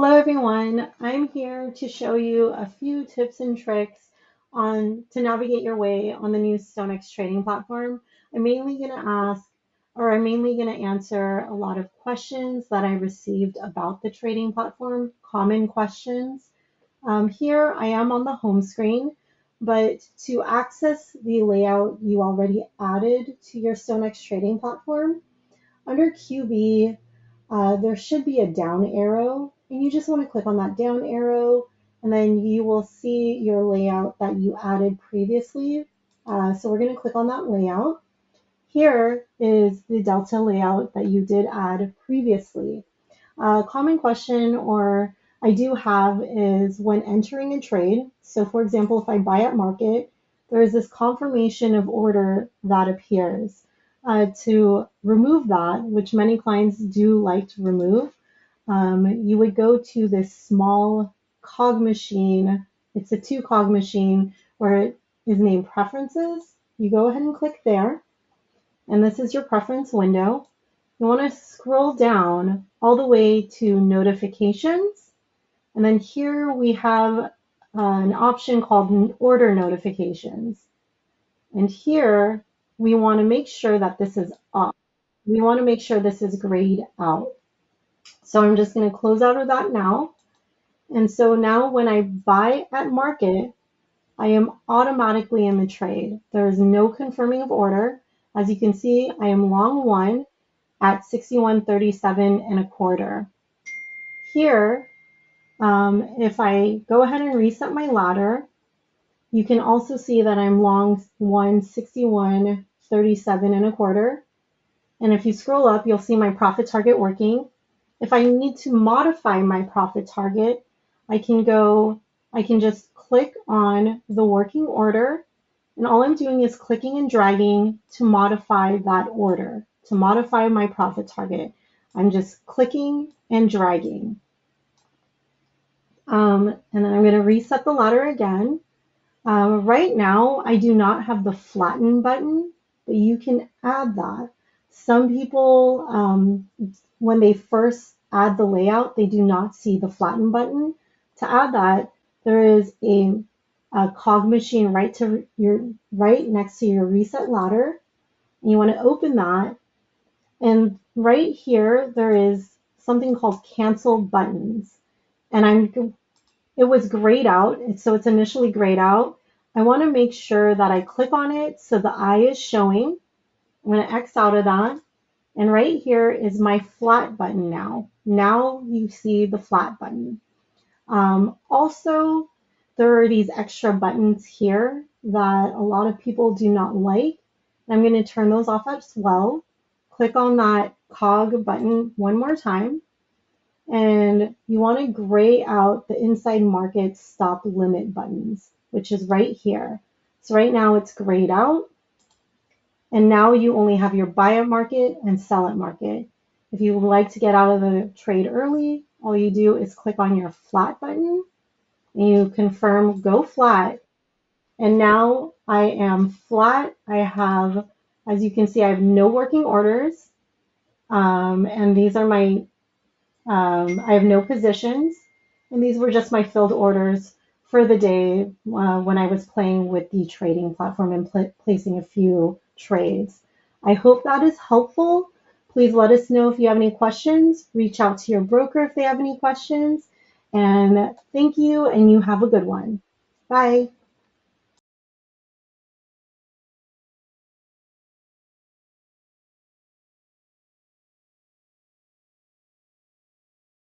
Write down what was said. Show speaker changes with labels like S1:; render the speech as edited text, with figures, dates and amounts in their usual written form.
S1: Hello everyone, I'm here to show you a few tips and tricks on to navigate your way on the new StoneX trading platform. I'm mainly going to answer a lot of questions that I received about the trading platform, common questions. Here I am on the home screen, but to access the layout you already added to your StoneX trading platform, under QB, there should be a down arrow, and you just want to click on that down arrow, and then you will see your layout that you added previously. So we're going to click on that layout. Here is the Delta layout that you did add previously. A common question or I do have is when entering a trade. So for example, if I buy at market, there is this confirmation of order that appears. To remove that, which many clients do like to remove, you would go to this small cog machine. It's a two cog machine where it is named preferences. You go ahead and click there, and this is your preference window. You want to scroll down all the way to notifications, and then here we have an option called order notifications. And here we want to make sure that this is off. We want to make sure this is grayed out. So I'm just going to close out of that now. And so now when I buy at market, I am automatically in the trade. There is no confirming of order. As you can see, I am long one at 61.37 and a quarter. Here, if I go ahead and reset my ladder, you can also see that I'm long 161.37 and a quarter. And if you scroll up, you'll see my profit target working. If I need to modify my profit target, I can just click on the working order, and all I'm doing is clicking and dragging to modify that order, to modify my profit target. I'm just clicking and dragging. And then I'm going to reset the ladder again. Right now, I do not have the flatten button, but you can add that. Some people, when they first add the layout, they do not see the flatten button. To add that, there is a cog machine right next to your reset ladder. And you want to open that. And right here, there is something called cancel buttons. And it was grayed out, so it's initially grayed out. I want to make sure that I click on it so the eye is showing. I'm going to X out of that. And right here is my flat button now. Now you see the flat button. Also, there are these extra buttons here that a lot of people do not like. I'm going to turn those off as well. Click on that cog button one more time. And you want to gray out the inside market stop limit buttons, which is right here. So right now it's grayed out. And now you only have your buy at market and sell at market. If you would like to get out of the trade early, all you do is click on your flat button and you confirm go flat. And now I am flat. I have, as you can see, I have no working orders. And these are my I have no positions, and these were just my filled orders for the day when I was playing with the trading platform and placing a few trades. I hope that is helpful. Please let us know if you have any questions. Reach out to your broker if they have any questions. And thank you, and you have a good one. Bye.